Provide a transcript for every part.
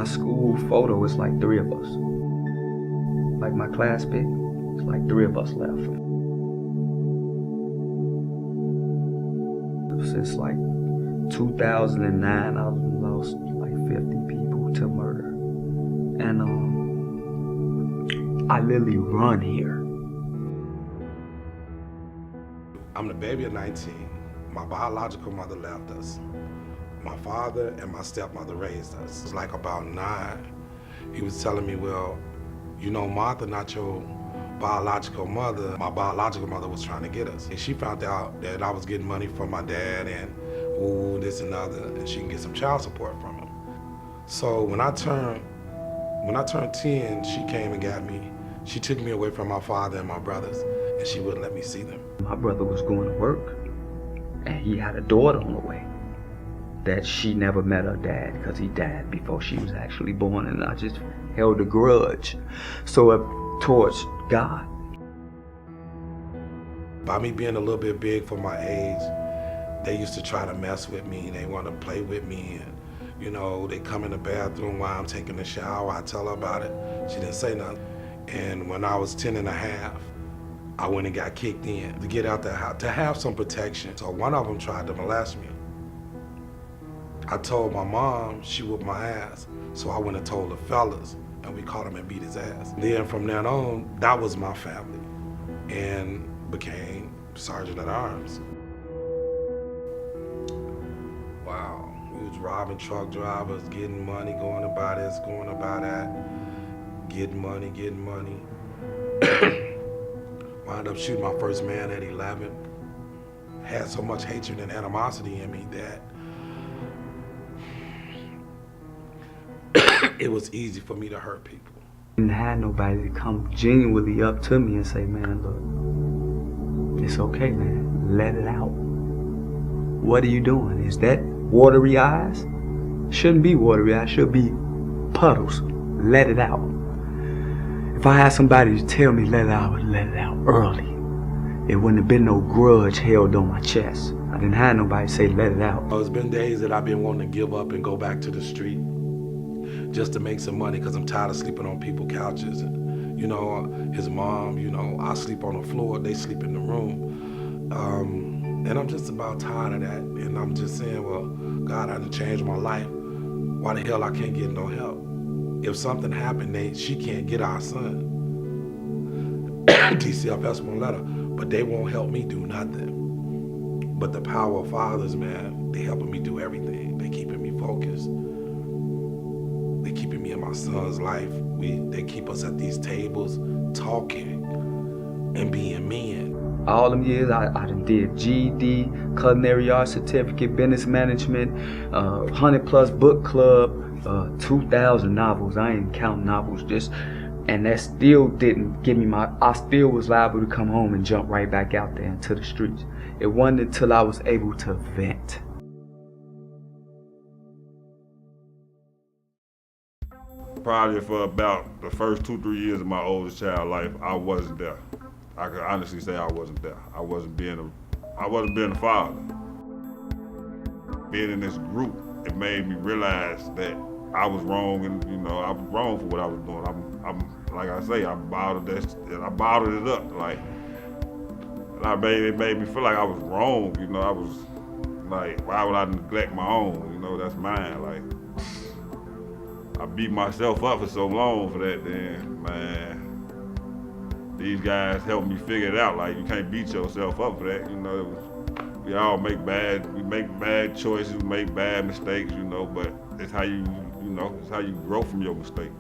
my school photo, it's like 3 of us. Like my class pic, it's like 3 of us left. Since like 2009, I've lost like 50 people to murder. And I literally run here. I'm the baby of 19. My biological mother left us. My father and my stepmother raised us. It was like about 9. He was telling me, well, you know, Martha, not your biological mother. My biological mother was trying to get us. And she found out that I was getting money from my dad and this and other, and she can get some child support from him. So when I turned 10, she came and got me. She took me away from my father and my brothers, and she wouldn't let me see them. My brother was going to work, and he had a daughter on the way that she never met her dad because he died before she was actually born, and I just held a grudge. So towards God. By me being a little bit big for my age, they used to try to mess with me, and they want to play with me, and you know, they come in the bathroom while I'm taking a shower. I tell her about it. She didn't say nothing. And when I was 10 and a half, I went and got kicked in to get out the house, to have some protection. So one of them tried to molest me. I told my mom, she whooped my ass. So I went and told the fellas, and we caught him and beat his ass. Then from then on, that was my family, and became Sergeant at Arms. Wow, we was robbing truck drivers, getting money, going to buy this, going to buy that, getting money. Wound up shooting my first man at 11. Had so much hatred and animosity in me that it was easy for me to hurt people. I didn't have nobody to come genuinely up to me and say, man, look, it's okay, man, let it out. What are you doing? Is that watery eyes? Shouldn't be watery eyes, should be puddles. Let it out. If I had somebody to tell me let it out, I would let it out early. It wouldn't have been no grudge held on my chest. I didn't have nobody say let it out. There's been days that I've been wanting to give up and go back to the street just to make some money because I'm tired of sleeping on people's couches. And, you know, his mom, you know, I sleep on the floor, they sleep in the room. And I'm just about tired of that. And I'm just saying, well, God, I done changed my life. Why the hell I can't get no help? If something happened, she can't get our son. DCFS won't let her, but they won't help me do nothing. But the power of fathers, man, they helping me do everything. They keeping me focused. They keeping me in my son's life. They keep us at these tables talking and being men. All them years I done did GED, culinary arts certificate, business management, 100+ book club, 2,000 novels. I ain't counting novels, and that still didn't give me I still was liable to come home and jump right back out there into the streets. It wasn't until I was able to vent. Probably for about the first 2-3 years of my oldest child life, I wasn't there. I could honestly say I wasn't there. I wasn't being a father. Being in this group, it made me realize that I was wrong, and you know, I was wrong for what I was doing. I'm like I say, I bottled it up. Like, it made me feel like I was wrong. You know, I was like, why would I neglect my own? You know, that's mine. Like, I beat myself up for so long for that. Then, man, these guys helped me figure it out. Like, you can't beat yourself up for that. You know, we all make bad choices, we make bad mistakes. You know, but it's how you grow from your mistakes.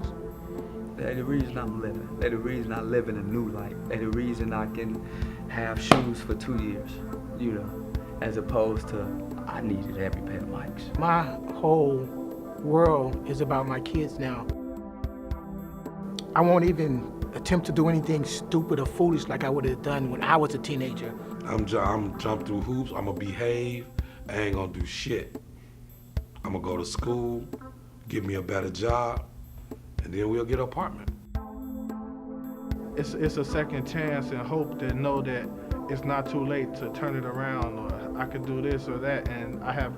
They're the reason I'm living. They're the reason I live in a new life. They're the reason I can have shoes for 2 years, you know, as opposed to I needed every pair of mics. My whole world is about my kids now. I won't even attempt to do anything stupid or foolish like I would have done when I was a teenager. I'm jump through hoops, I'm gonna behave, I ain't gonna do shit. I'm gonna go to school, give me a better job, and then we'll get an apartment. It's a second chance and hope to know that it's not too late to turn it around, or I could do this or that, and I have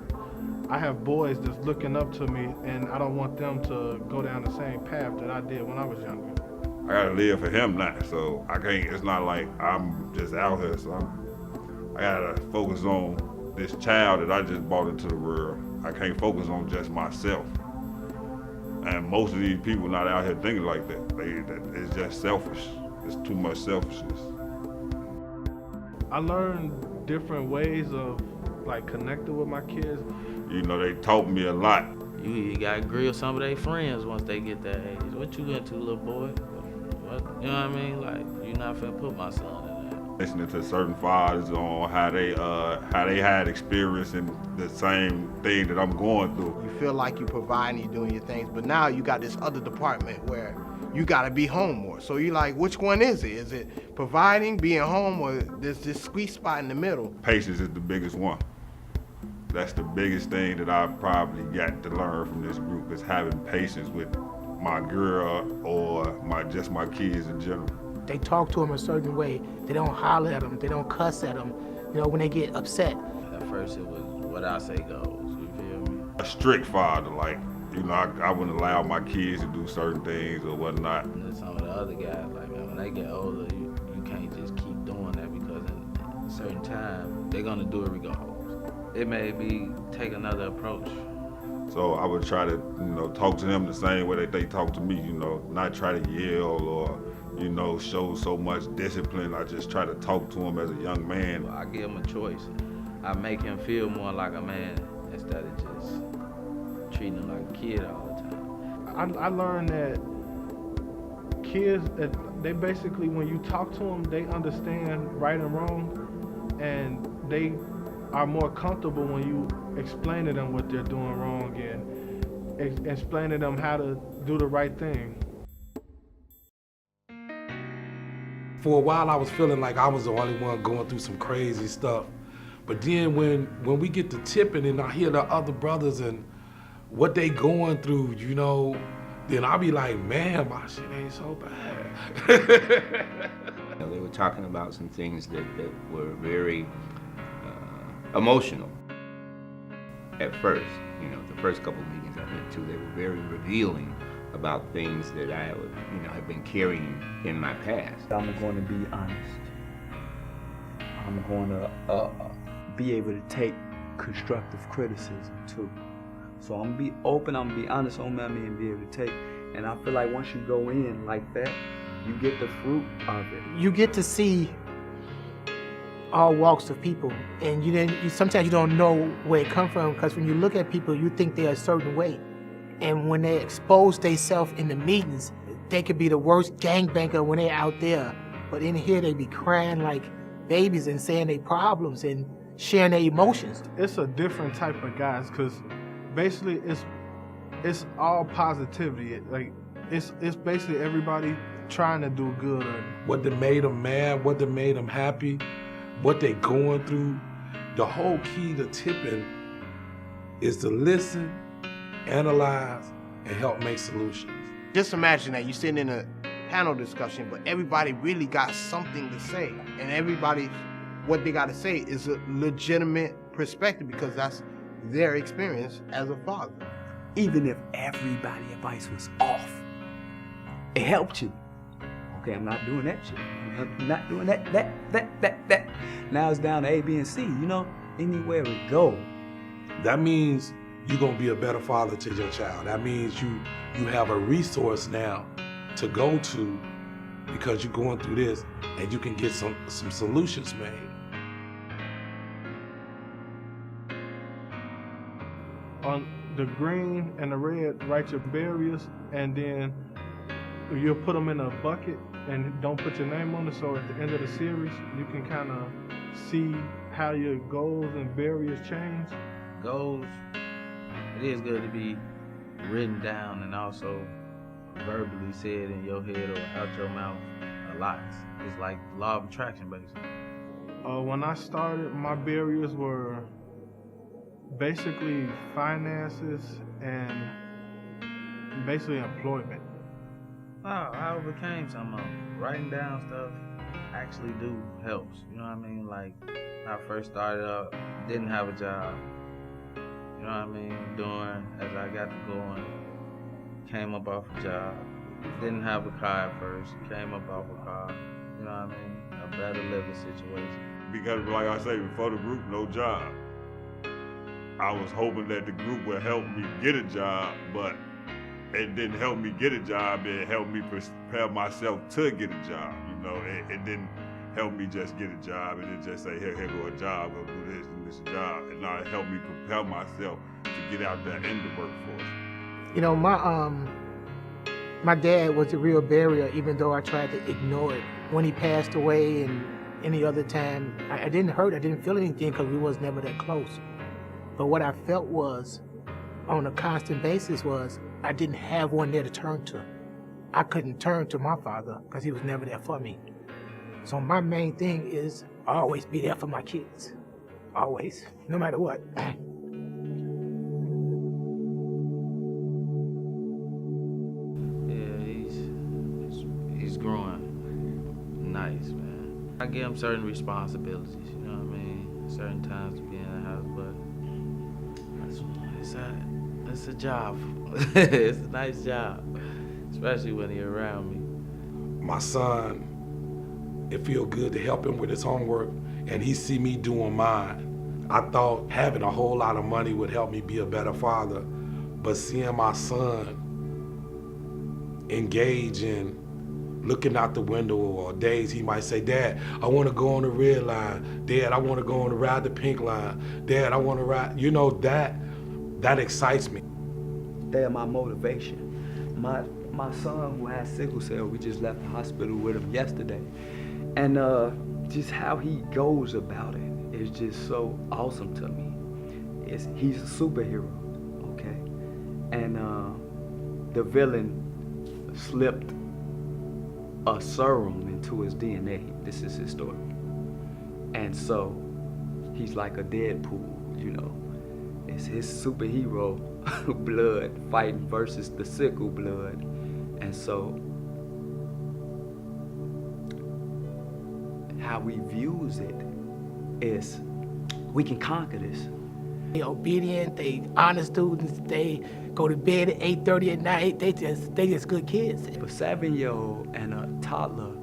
I have boys that's looking up to me, and I don't want them to go down the same path that I did when I was younger. I gotta live for him now, so I can't, it's not like I'm just out here, so I gotta focus on this child that I just brought into the world. I can't focus on just myself. And most of these people not out here thinking like that. It's just selfish. It's too much selfishness. I learned different ways of like connecting with my kids. You know, they taught me a lot. You gotta grill some of their friends once they get that age. What you into, little boy? What, you know what I mean? Like, you're not finna put my son in that. Listening to certain fathers on how they had experience in the same thing that I'm going through. You feel like you're providing, you're doing your things, but now you got this other department where you gotta be home more. So you're like, which one is it? Is it providing, being home, or there's this sweet spot in the middle? Patience is the biggest one. That's the biggest thing that I probably got to learn from this group, is having patience with my girl or just my kids in general. They talk to them a certain way. They don't holler at them. They don't cuss at them. You know, when they get upset. At first it was what I say goes, you feel me? A strict father, like, you know, I wouldn't allow my kids to do certain things or whatnot. And some of the other guys, like, man, when they get older, you can't just keep doing that, because in a certain time, they're gonna do it regardless. It made me take another approach. So I would try to, you know, talk to them the same way that they talk to me, you know, not try to yell or, you know, show so much discipline. I just try to talk to him as a young man. I give him a choice. I make him feel more like a man instead of just treating him like a kid all the time. I learned that kids, they basically, when you talk to them, they understand right and wrong, and they are more comfortable when you explain to them what they're doing wrong and explain to them how to do the right thing. For a while, I was feeling like I was the only one going through some crazy stuff. But then when we get to tipping and I hear the other brothers and what they going through, you know, then I'll be like, man, my shit ain't so bad. You know, they were talking about some things that were very emotional at first. You know, the first couple of meetings I went to, they were very revealing about things that I would, you know, have been carrying in my past. I'm going to be honest. I'm going to be able to take constructive criticism too. So I'm gonna be open, I'm gonna be honest on me and be able to take. And I feel like once you go in like that, you get the fruit of it. You get to see all walks of people, and sometimes you don't know where it come from, because when you look at people, you think they're a certain way. And when they expose themselves in the meetings, they could be the worst gangbanger when they're out there. But in here, they be crying like babies and saying their problems and sharing their emotions. It's a different type of guys, because basically it's all positivity. Like it's basically everybody trying to do good. What that made them mad, what that made them happy, what they going through. The whole key to tipping is to listen, analyze, and help make solutions. Just imagine that you're sitting in a panel discussion, but everybody really got something to say, and everybody, what they got to say is a legitimate perspective, because that's their experience as a father. Even if everybody's advice was off, it helped you. Okay, I'm not doing that shit. I'm not doing that. Now it's down to A, B, and C, you know, anywhere we go. That means you're gonna be a better father to your child. That means you have a resource now to go to, because you're going through this, and you can get some solutions made. On the green and the red, write your barriers, and then you'll put them in a bucket and don't put your name on it, so at the end of the series, you can kind of see how your goals and barriers change. Goals, it is good to be written down and also verbally said in your head or out your mouth a lot. It's like law of attraction, basically. When I started, my barriers were basically finances and basically employment. I overcame some of them. Writing down stuff actually do helps. You know what I mean? Like, when I first started up, didn't have a job. You know what I mean? Doing as I got to going. Came up off a job. Didn't have a car at first. Came up off a car. You know what I mean? A better living situation. Because like I say, before the group, no job. I was hoping that the group would help me get a job, but it didn't help me get a job. It helped me prepare myself to get a job. You know, it didn't help me just get a job. It didn't just say, here go a job, go do this job. And now it helped me prepare myself to get out there in the workforce. You know, my dad was a real barrier, even though I tried to ignore it. When he passed away and any other time, I didn't hurt, I didn't feel anything because we was never that close. But what I felt was, on a constant basis, was I didn't have one there to turn to. I couldn't turn to my father because he was never there for me. So my main thing is always be there for my kids. Always, no matter what. He's growing nice, man. I give him certain responsibilities, you know what I mean? Certain times to be in the house, but it's a job. It's a nice job, especially when he's around me. My son, it feel good to help him with his homework, and he see me doing mine. I thought having a whole lot of money would help me be a better father, but seeing my son engage in looking out the window, or days he might say, Dad, I want to go on the red line. Dad, I want to go on the ride the pink line. Dad, I want to ride, you know, that excites me. They're my motivation. My son who has sickle cell, we just left the hospital with him yesterday. And just how he goes about it is just so awesome to me. He's a superhero, okay? And the villain slipped a serum into his DNA. This is his story. And so he's like a Deadpool, you know. It's his superhero blood fighting versus the sickle blood. And so how we views it is we can conquer this. They obedient, they honest students, they go to bed at 8:30 at night, they just good kids. A 7-year-old and a toddler,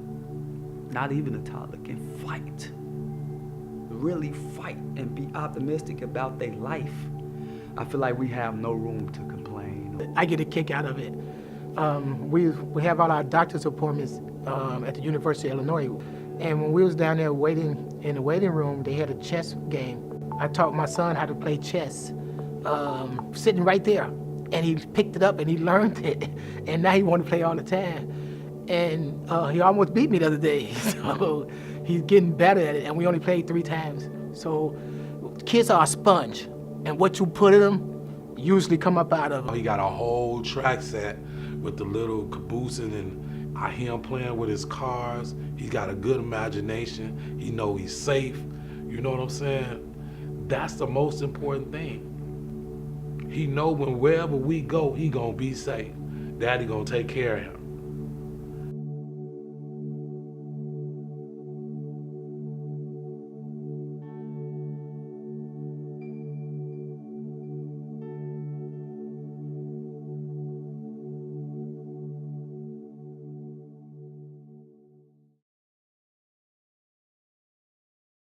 not even a toddler, can fight. Really fight and be optimistic about their life. I feel like we have no room to complain. I get a kick out of it. We have all our doctor's appointments at the University of Illinois. And when we was down there waiting in the waiting room, they had a chess game. I taught my son how to play chess, sitting right there. And he picked it up and he learned it. And now he want to play all the time. And he almost beat me the other day. So he's getting better at it, and we only played 3 times. So kids are a sponge. And what you put in them usually come up out of them. He got a whole track set with the little caboosing, and I hear him playing with his cars. He's got a good imagination. He know he's safe. You know what I'm saying? That's the most important thing. He know when wherever we go, he gonna be safe. Daddy gonna take care of him.